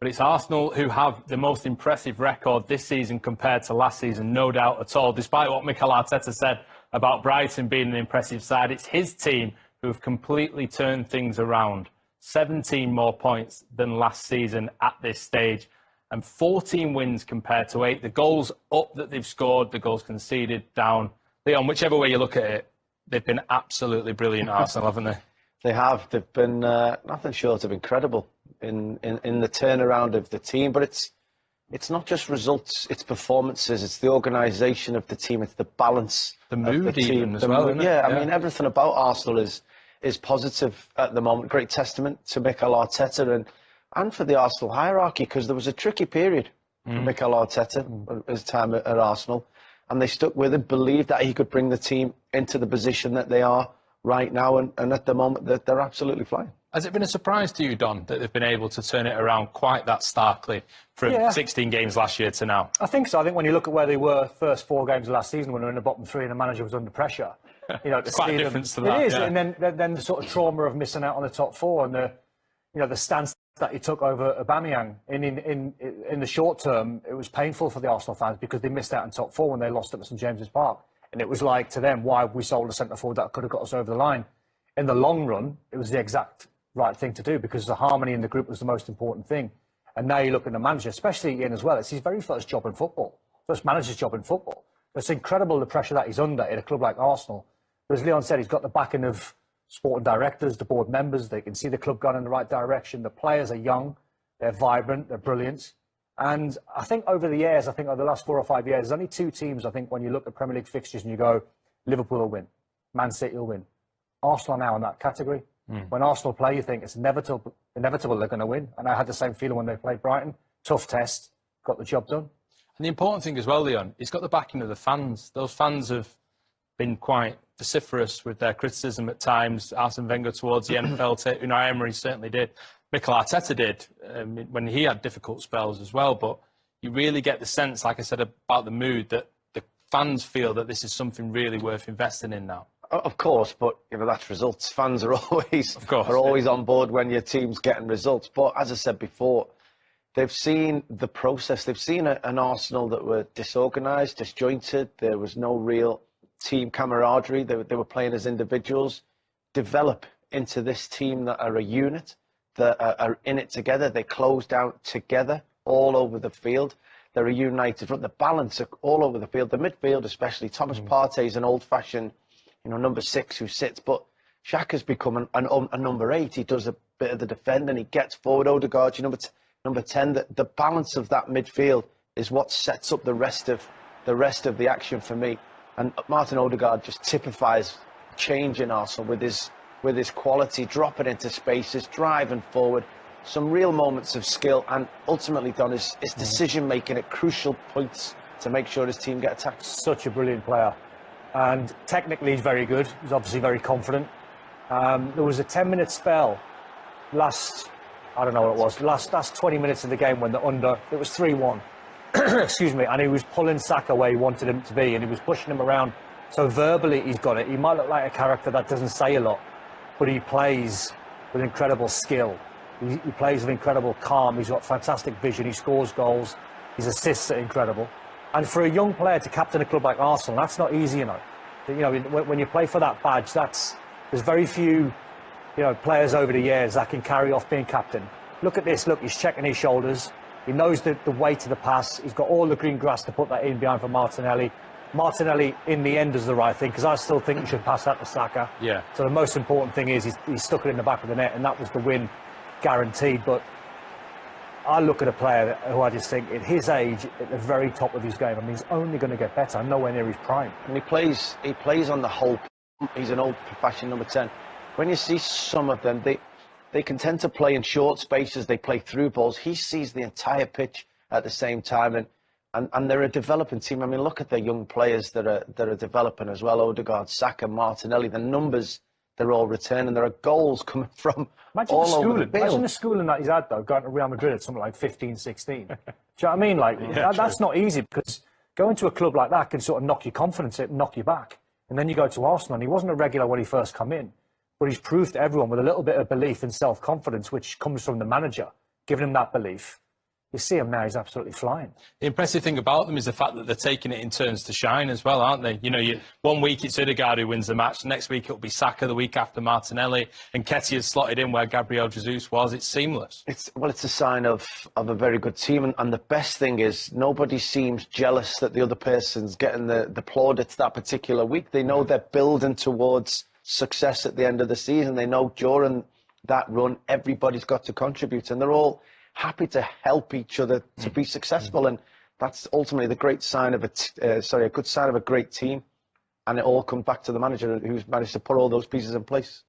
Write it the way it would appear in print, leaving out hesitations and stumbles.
But it's Arsenal who have the most impressive record this season compared to last season, no doubt at all. Despite what Mikel Arteta said about Brighton being an impressive side, it's his team who have completely turned things around. 17 more points than last season at this stage, and 14 wins compared to 8. The goals up that they've scored, the goals conceded down. Leon, whichever way you look at it, they've been absolutely brilliant, Arsenal, haven't they? They have. They've been nothing short of incredible in the turnaround of the team. But it's not just results, it's performances, it's the organisation of the team, it's the balance, the mood of the team even as well, isn't it? Yeah, I mean, everything about Arsenal is positive at the moment. Great testament to Mikel Arteta and for the Arsenal hierarchy, because there was a tricky period for Mikel Arteta, his time at Arsenal, and they stuck with it, believed that he could bring the team into the position that they are right now, and at the moment that they're absolutely flying. Has it been a surprise to you, Don, that they've been able to turn it around quite that starkly from 16 games last year to now? I think so. I think when you look at where they were first 4 games of last season, when they were in the bottom 3 and the manager was under pressure, you know, it's quite a difference to that. It is, and then the sort of trauma of missing out on the top 4 and the stance that he took over Aubameyang. In the short term, it was painful for the Arsenal fans because they missed out on top 4 when they lost at St James's Park, and it was like to them, why have we sold a centre forward that could have got us over the line? In the long run, it was the exact right thing to do because the harmony in the group was the most important thing. And now you look at the manager, especially Ian as well, it's his very first job in football, first manager's job in football. It's incredible the pressure that he's under in a club like Arsenal. But as Leon said, he's got the backing of sporting directors, the board members. They can see the club going in the right direction. The players are young, they're vibrant, they're brilliant. And I think over the years, over the last 4 or 5 years, there's only 2 teams, I think, when you look at Premier League fixtures and you go, Liverpool will win, Man City will win. Arsenal now in that category. When Arsenal play, you think it's inevitable they're going to win. And I had the same feeling when they played Brighton. Tough test, got the job done. And the important thing as well, Leon, he's got the backing of the fans. Those fans have been quite vociferous with their criticism at times. Arsene Wenger towards the NFL, Unai Emery certainly did. Mikel Arteta did when he had difficult spells as well. But you really get the sense, like I said, about the mood that the fans feel that this is something really worth investing in now. Of course, but you know that's results. Fans are always on board when your team's getting results. But as I said before, they've seen the process. They've seen an Arsenal that were disorganised, disjointed. There was no real team camaraderie. They were playing as individuals. Develop into this team that are a unit, that are in it together. They closed out together all over the field. They're a united front. The balance all over the field. The midfield, especially Thomas Partey, is an old-fashioned, number 6 who sits, but Xhaka's become a number 8. He does a bit of the defending. He gets forward. Odegaard, number 10. The balance of that midfield is what sets up the rest of the action for me. And Martin Odegaard just typifies change in Arsenal with his quality, dropping into spaces, driving forward, some real moments of skill, and ultimately done his decision making at crucial points to make sure his team get attacked. Such a brilliant player. And technically he's very good. He's obviously very confident. There was a 10-minute spell last 20 minutes of the game when it was 3-1. Excuse me, and he was pulling Saka where he wanted him to be and he was pushing him around. So verbally he's got it. He might look like a character that doesn't say a lot, but he plays with incredible skill. He plays with incredible calm. He's got fantastic vision. He scores goals. His assists are incredible. And for a young player to captain a club like Arsenal, that's not easy, when you play for that badge, there's very few, players over the years that can carry off being captain. Look at this. Look, he's checking his shoulders. He knows the weight of the pass. He's got all the green grass to put that in behind for Martinelli. Martinelli, in the end, does the right thing, because I still think he should pass that to Saka. Yeah. So the most important thing is he stuck it in the back of the net, and that was the win guaranteed. But I look at a player who I just think, at his age, at the very top of his game, he's only going to get better, nowhere near his prime. And he plays on the whole. He's an old professional number 10. When you see some of them, they can tend to play in short spaces. They play through balls. He sees the entire pitch at the same time, and they're a developing team. Look at the young players that are developing as well. Odegaard, Saka, Martinelli. The numbers, they're all returning. There are goals coming from all over the field. Imagine the schooling that he's had, though, going to Real Madrid at something like 15, 16. Do you know what I mean? That's not easy, because going to a club like that can sort of knock your confidence, knock you back. And then you go to Arsenal, and he wasn't a regular when he first come in, but he's proved to everyone with a little bit of belief and self-confidence, which comes from the manager, giving him that belief, you see him now, he's absolutely flying. The impressive thing about them is the fact that they're taking it in turns to shine as well, aren't they? You know, one week it's Odegaard who wins the match, next week it'll be Saka, the week after Martinelli, and Ketty has slotted in where Gabriel Jesus was. It's seamless. It's a sign of a very good team, and the best thing is nobody seems jealous that the other person's getting the plaudits that particular week. They know they're building towards success at the end of the season. They know during that run everybody's got to contribute, and they're all happy to help each other to be successful, and that's ultimately the great sign of a good sign of a great team. And it all comes back to the manager who's managed to put all those pieces in place.